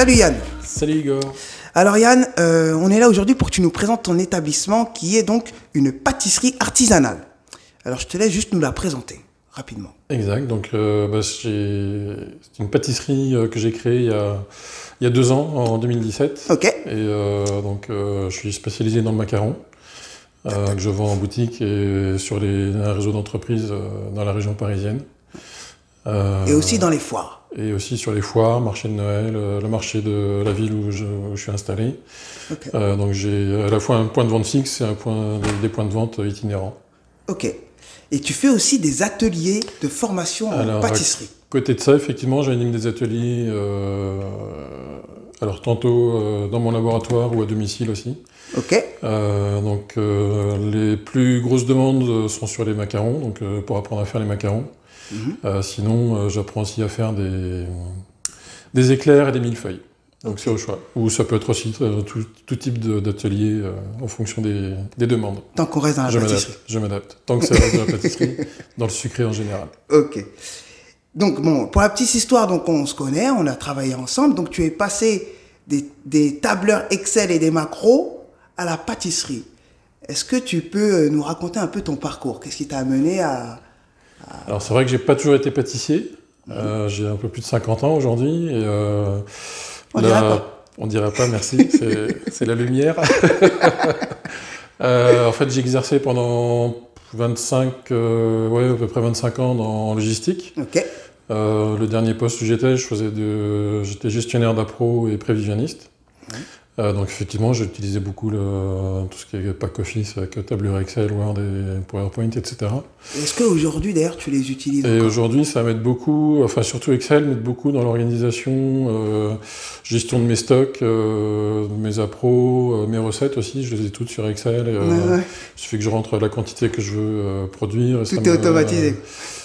Salut Yann. Salut Igor. Alors Yann, on est là aujourd'hui pour que tu nous présentes ton établissement qui est donc une pâtisserie artisanale. Alors je te laisse juste nous la présenter rapidement. Exact, donc c'est une pâtisserie que j'ai créée il y a 2 ans, en 2017. Ok. Et je suis spécialisé dans le macaron, que je vends en boutique et sur un réseau d'entreprises dans la région parisienne. Et aussi dans les foires. Et aussi sur les foires, marché de Noël, le marché de la ville où je suis installé. Okay. Donc j'ai à la fois un point de vente fixe et des points de vente itinérants. Ok. Et tu fais aussi des ateliers de formation en pâtisserie. À côté de ça, effectivement, j'anime des ateliers, alors tantôt dans mon laboratoire ou à domicile aussi. Ok. Les plus grosses demandes sont sur les macarons, donc pour apprendre à faire les macarons. Sinon, j'apprends aussi à faire des éclairs et des millefeuilles. Donc c'est au choix. Ou ça peut être aussi tout type d'atelier en fonction des demandes. Tant qu'on reste dans la pâtisserie. Je m'adapte. Tant que ça reste dans la pâtisserie, dans le sucré en général. Ok. Donc bon, pour la petite histoire, donc on se connaît, on a travaillé ensemble. Donc tu es passé des tableurs Excel et des macros à la pâtisserie. Est-ce que tu peux nous raconter un peu ton parcours? Qu'est-ce qui t'a amené à... Alors c'est vrai que j'ai pas toujours été pâtissier. J'ai un peu plus de 50 ans aujourd'hui. Et on dirait pas. On dirait pas, merci. C'est la lumière. En fait, j'ai exercé pendant à peu près 25 ans en logistique. Ok. Le dernier poste où j'étais j'étais gestionnaire d'appro et prévisionniste. Donc effectivement, j'utilisais beaucoup tout ce qui est pack office avec tableur Excel, Word et PowerPoint, etc. Est-ce qu'aujourd'hui, d'ailleurs, tu les utilises Et aujourd'hui, ça m'aide beaucoup, enfin surtout Excel m'aide beaucoup dans l'organisation, gestion de mes stocks, mes appros, mes recettes aussi, je les ai toutes sur Excel. Il suffit que je rentre la quantité que je veux produire. Tout est automatisé.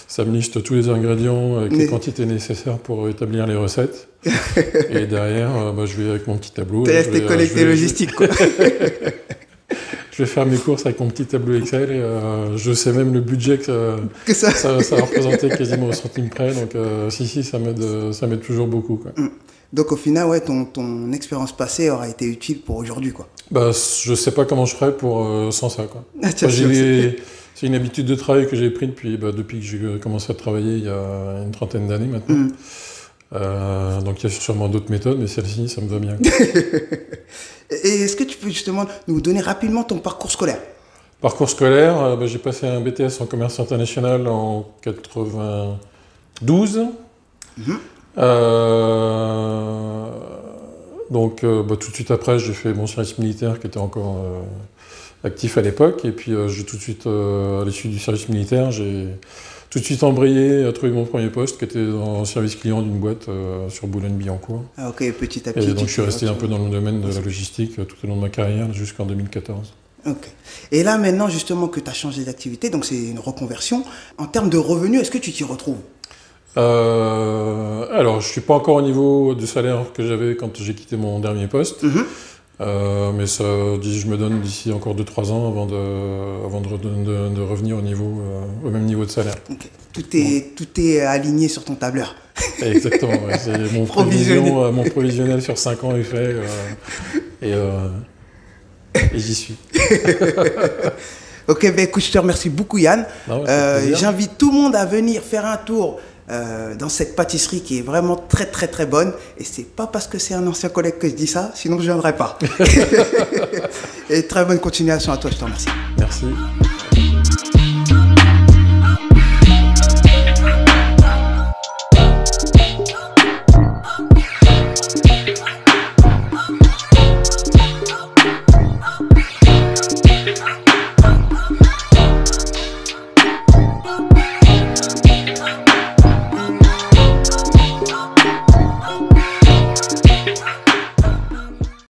Ça me liste tous les ingrédients avec les quantités nécessaires pour établir les recettes. Et derrière, je vais avec mon petit tableau. T'es resté connecté logistique, quoi. Je vais faire mes courses avec mon petit tableau Excel et je sais même le budget que ça va représenter quasiment au centime près. Donc ça m'aide toujours beaucoup, quoi. Donc au final, ouais, ton expérience passée aura été utile pour aujourd'hui, quoi. Je sais pas comment je ferais sans ça, quoi. C'est une habitude de travail que j'ai pris depuis que j'ai commencé à travailler il y a une trentaine d'années maintenant. Donc il y a sûrement d'autres méthodes, mais celle-ci, ça me va bien. Et est-ce que tu peux justement nous donner rapidement ton parcours scolaire? Parcours scolaire, j'ai passé un BTS en commerce international en 92. Tout de suite après, j'ai fait mon service militaire qui était encore actif à l'époque. Et puis tout de suite, à l'issue du service militaire, j'ai tout de suite embrayé à trouver mon premier poste qui était en service client d'une boîte sur Boulogne-Billancourt. Ah ok, petit à petit. Et donc je suis resté un peu dans le domaine de la logistique tout au long de ma carrière jusqu'en 2014. Ok. Et là maintenant justement que tu as changé d'activité, donc c'est une reconversion, en termes de revenus, est-ce que tu t'y retrouves? Alors je suis pas encore au niveau de salaire que j'avais quand j'ai quitté mon dernier poste. Mais je me donne d'ici encore 2-3 ans avant de revenir au même niveau de salaire. Okay. Tout est aligné sur ton tableur. Exactement, ouais. C'est mon provisionnel sur 5 ans est fait et j'y suis. Ok, écoute, je te remercie beaucoup Yann. J'invite tout le monde à venir faire un tour dans cette pâtisserie qui est vraiment très très très bonne, et c'est pas parce que c'est un ancien collègue que je dis ça, sinon je viendrai pas. Et très bonne continuation à toi, je te remercie. Merci.